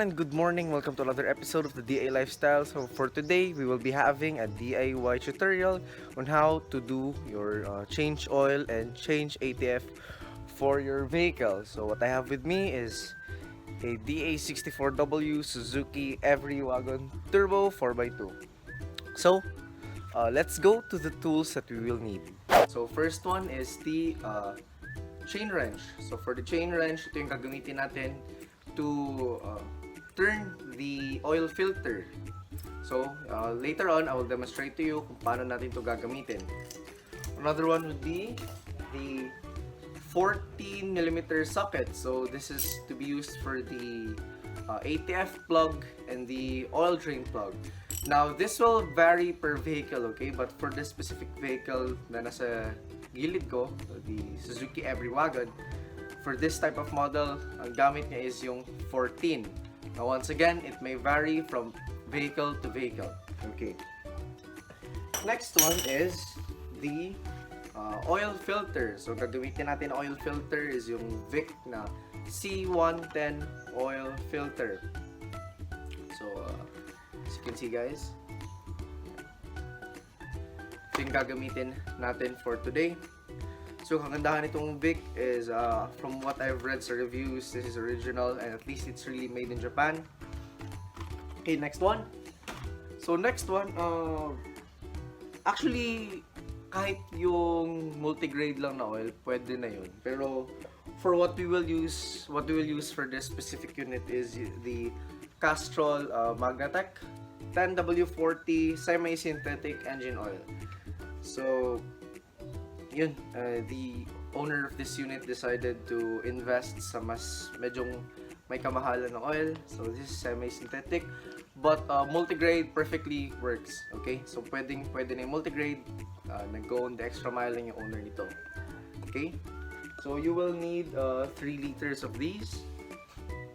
and good morning. Welcome to another episode of the DA Lifestyle. So for today, we will be having a DIY tutorial on how to do your change oil and change ATF for your vehicle. So what I have with me is a DA64W Suzuki Every Wagon Turbo 4x2. So let's go to the tools that we will need. So first one is the chain wrench. So for the chain wrench, ito yung gagamitin natin to turn the oil filter. So later on, I will demonstrate to you kung paano natin ito gagamitin. Another one would be the 14mm socket. So this is to be used for the ATF plug and the oil drain plug. Now this will vary per vehicle, okay? But for this specific vehicle na nasa gilid ko, the Suzuki Every Wagon, for this type of model, ang gamit niya is yung 14. Now once again, it may vary from vehicle to vehicle. Okay. Next one is the oil filter. So gagamitin natin na oil filter is yung Vic na C110 oil filter. So as you can see guys, ito yung gagamitin natin for today. So kagandahan itong Vic is from what I've read sa reviews, this is original and at least it's really made in Japan. Okay, next one. So next one, actually kahit yung multigrade lang na oil, pwede na yun. Pero for what we will use for this specific unit is the Castrol Magnatec 10W40 semi-synthetic engine oil. So yun, the owner of this unit decided to invest sa mas medyong may kamahalan ng oil. So this is semi-synthetic, but multigrade perfectly works. Okay, so pwede na yung multigrade. Nag-go on the extra mile lang yung owner nito. Okay, so you will need 3 liters of these.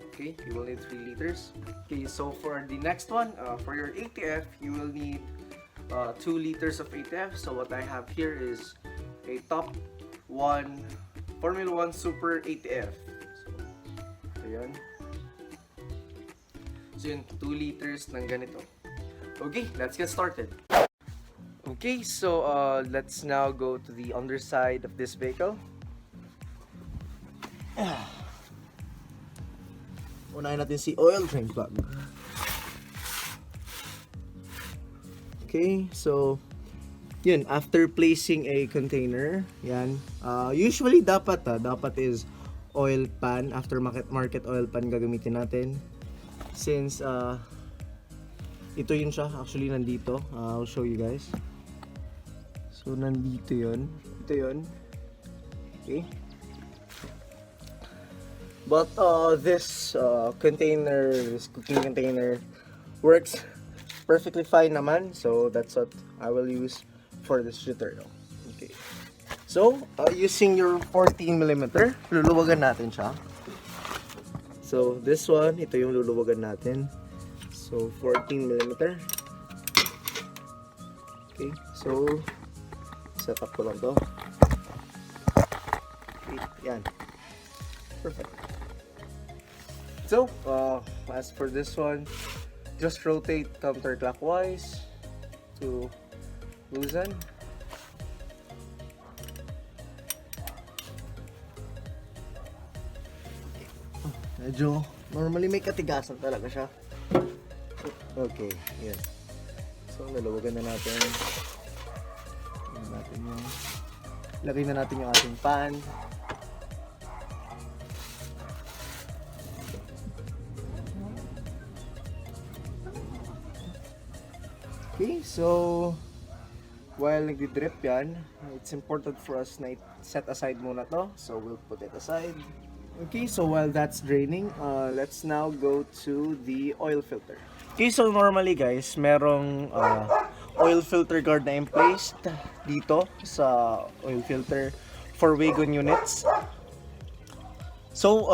Okay, you will need 3 liters. Okay, so for the next one, for your ATF, you will need 2 liters of ATF. So what I have here is a top 1 Formula 1 Super ATF. So ayan. So yun, 2 liters ng ganito. Okay, let's get started. Okay, so let's now go to the underside of this vehicle. Unahin natin si oil drain plug. Okay, so yun, after placing a container, yan, usually dapat is oil pan, aftermarket oil pan gagamitin natin. Since ito yun siya, actually nandito, I'll show you guys. So nandito yun, ito yun. Okay. But this container, this cooking container works perfectly fine naman. So that's what I will use for this tutorial. Okay. So, using your 14mm, luluwagan natin siya. So, this one, ito yung luluwagan natin. So, 14mm. Okay. So, set up ko lang to. Okay. Yan. Perfect. So, as for this one, just rotate counterclockwise to loosen. Medyo normally may katigasan talaga siya. Okay, yan. So lalawagan na natin. Lagay na natin yung ating pan. Okay, so while nagdi-drip yan, it's important for us na set aside muna to. So we'll put it aside. Okay, so while that's draining, let's now go to the oil filter. Okay, so normally guys, merong oil filter guard na in place dito sa oil filter for wagon units. So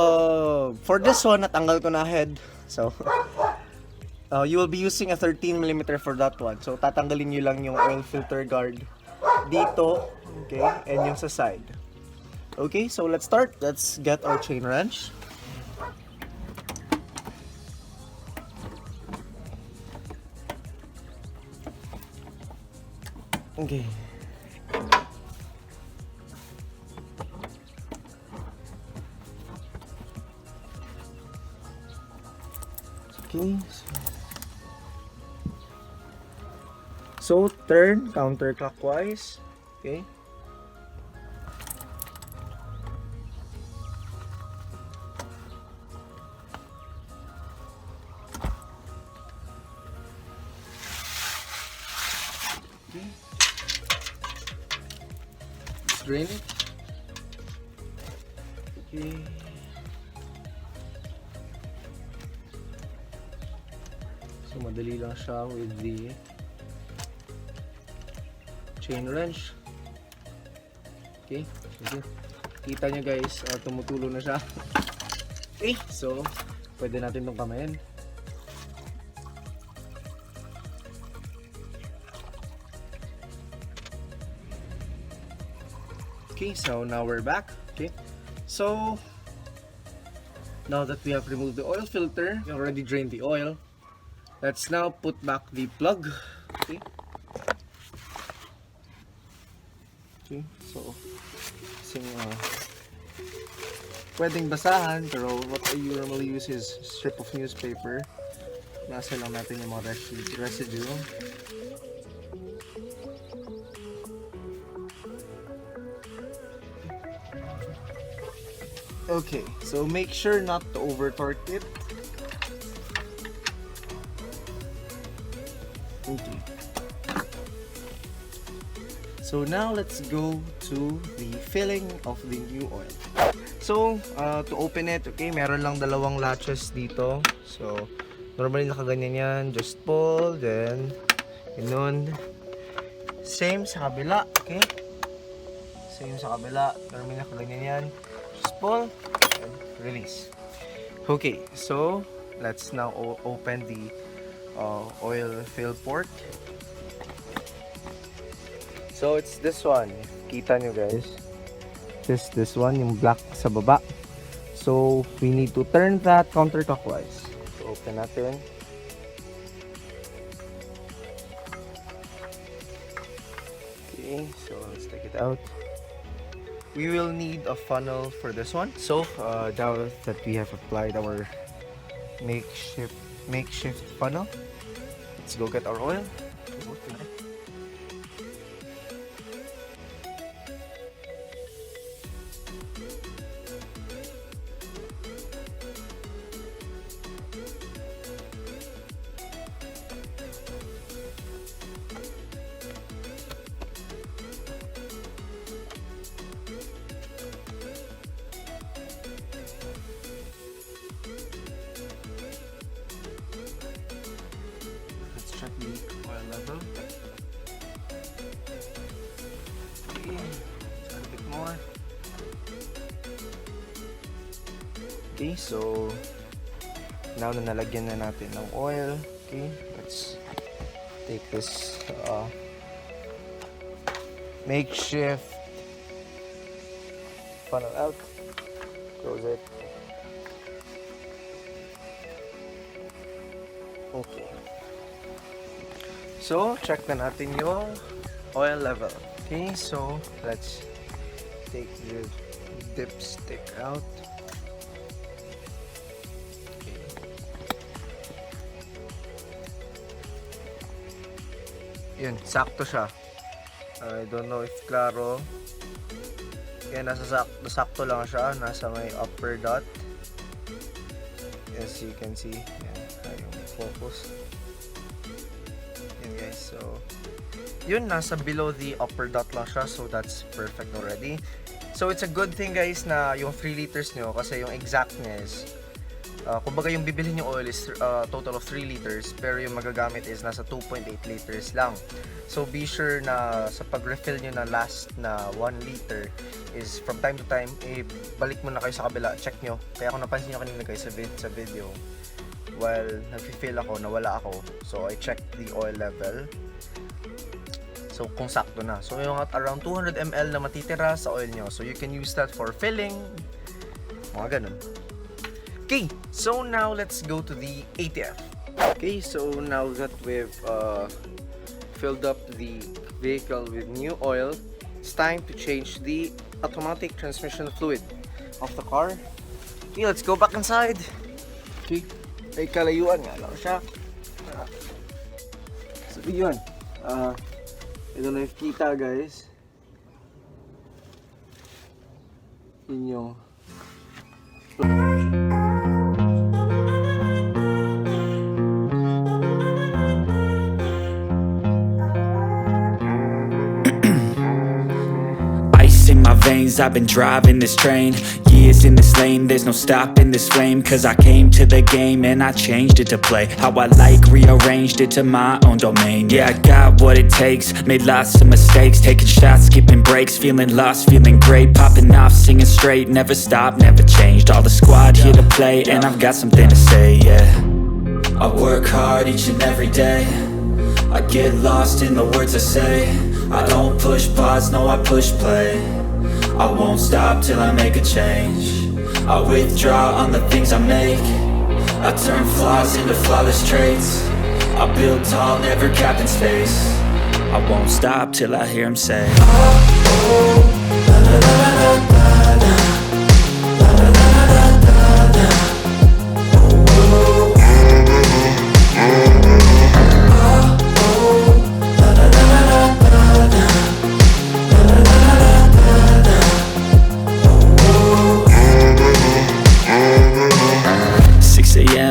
for this one, natanggal ko na head. So you will be using a 13mm for that one. So tatanggalin nyo lang yung oil filter guard dito, okay, and yung sa side. Okay, so let's start. Let's get our chain wrench. Okay. Okay. So turn counterclockwise. Okay. Okay. Let's drain it. Okay. So madali lang siya with the chain wrench. Okay. Sige. Kita nyo guys, tumutulo na siya. Okay. So, pwede natin itong kamayin. Okay, so now we're back. Okay. So, now that we have removed the oil filter, we already drained the oil. Let's now put back the plug. Okay. Okay, so pwedeng basahan, pero what I normally use is strip of newspaper. Nasa lang natin yung mga residue. Okay, so make sure not to over torque it. Okay. So now let's go to the filling of the new oil. So, to open it, okay, meron lang dalawang latches dito. So, normally nakaganyan yan. Just pull, then, ganun. Same sa kabila, okay? Same sa kabila. Normally nakaganyan yan. Just pull, and release. Okay, so, let's now open the oil fill port. So it's this one. Kita nyo guys. This one, yung black sa baba. So we need to turn that counterclockwise. So open natin. Okay, so let's take it out. We will need a funnel for this one. So now that we have applied our makeshift funnel, let's go get our oil. Check the oil level. Okay, a bit more. Okay, so now na nalagyan na natin ng oil. Okay, let's take this makeshift funnel out. Close it. Okay. So, check na natin yung oil level. Okay, so let's take the dipstick out. Okay. Yun, sakto siya. I don't know if klaro. Kaya sakto lang siya. Nasa may upper dot. As you can see, yan, yung focus. Yan guys, so yun, nasa below the upper dot lang siya, so that's perfect already. So it's a good thing guys na yung 3 liters nyo, kasi yung exactness, kumbaga yung bibilhin yung oil is total of 3 liters, pero yung magagamit is nasa 2.8 liters lang. So be sure na sa pag-refill nyo na last na 1 liter is from time to time, balik mo na kayo sa kabila, check nyo. Kaya kung napansin nyo kanina guys sa video, while nag-fill ako, nawala ako. So I checked the oil level. So kung sakto na. So yung around 200 ml na matitira sa oil nyo. So you can use that for filling. Mga ganun. Okay, so now let's go to the ATF. Okay, so now that we've filled up the vehicle with new oil, it's time to change the automatic transmission fluid of the car. Okay, let's go back inside. Okay, may kalayuan nga lang siya. So yun, ito na yung kita guys. Yun yung ice in my veins, I've been driving this train. Years in this lane, there's no stopping this flame. Cause I came to the game and I changed it to play how I like, rearranged it to my own domain. Yeah, I got what it takes, made lots of mistakes, taking shots, skipping breaks, feeling lost, feeling great, popping off, singing straight, never stopped, never changed. All the squad here to play and I've got something to say, yeah. I work hard each and every day, I get lost in the words I say. I don't push pause, no I push play. I won't stop till I make a change. I withdraw on the things I make. I turn flaws into flawless traits. I build tall, never capped in space. I won't stop till I hear him say, oh, oh, la la la la la la.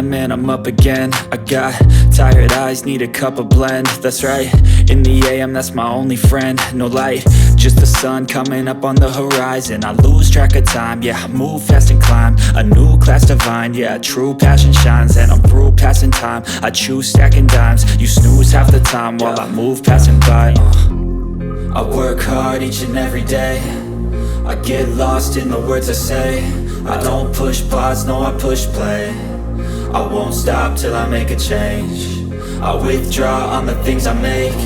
And I'm up again. I got tired eyes, need a cup of blend. That's right, in the AM, that's my only friend. No light, just the sun coming up on the horizon. I lose track of time, yeah, I move fast and climb a new class divine, yeah, true passion shines. And I'm through passing time, I choose stacking dimes. You snooze half the time while I move passing by. I work hard each and every day, I get lost in the words I say. I don't push pause, no I push play. I won't stop till I make a change. I withdraw on the things I make.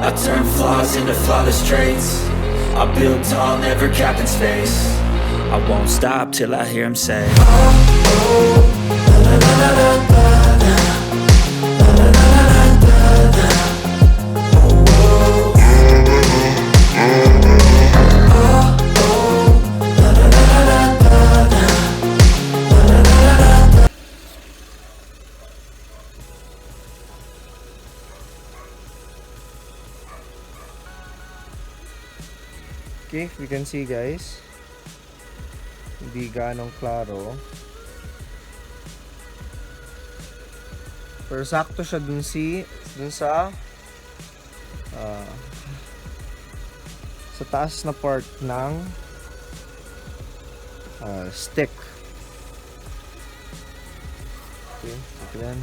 I turn flaws into flawless traits. I build tall, never capped in space. I won't stop till I hear him say, oh, oh, la la la la la la. La la la la la la. Oh, oh. Oh, oh, la la la la la la. La la la la la. okay, if you can see guys, hindi ganong klaro. Pero sakto siya dun sa taas na part ng stick. Okay, ito yan.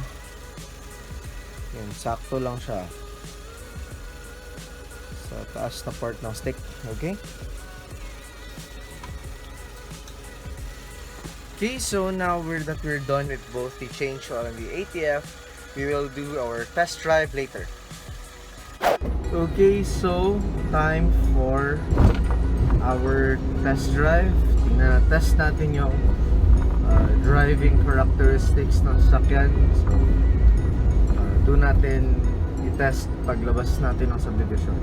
Yan, sakto lang siya sa taas na part ng stick. Okay? Okay, so now we're done with both the change oil and the ATF, we will do our test drive later. Okay, so time for our test drive. Test natin yung driving characteristics ng sasakyan. So, doon natin i-test paglabas natin ng subdivision.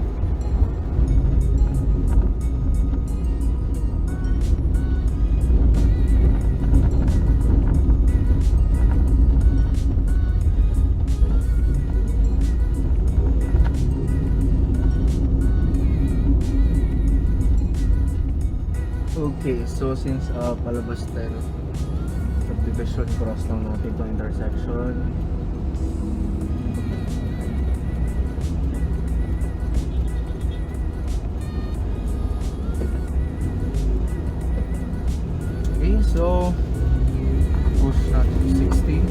Okay, so since palabas tayo subdivision, cross lang natin itong intersection. Okay, so push natin to 60.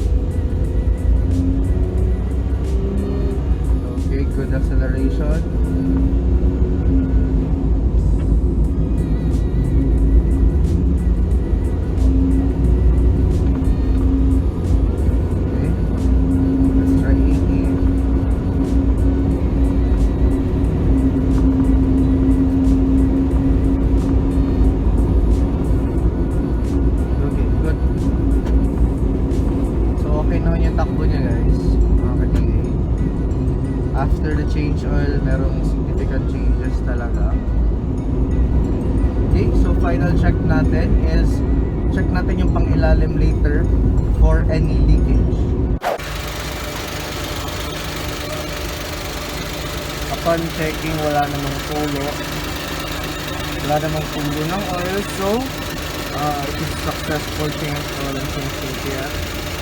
Okay, good acceleration. After the change oil, merong significant changes talaga. Okay, so final check natin is check natin yung pang-ilalim later for any leakage. Upon checking, wala namang pulo. Wala namang pulo ng oil, so it is successful change oil and change ATF.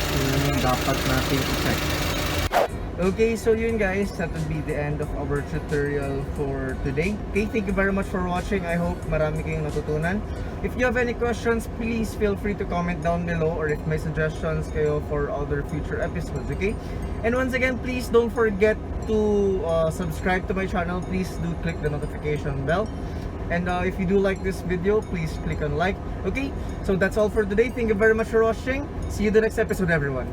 So yun yung dapat natin i-check. Okay, so yun guys, that would be the end of our tutorial for today. Okay, thank you very much for watching. I hope marami kayong natutunan. If you have any questions, please feel free to comment down below, or if may suggestions kayo for other future episodes, okay? And once again, please don't forget to subscribe to my channel. Please do click the notification bell. And if you do like this video, please click on like. Okay, so that's all for today. Thank you very much for watching. See you in the next episode, everyone.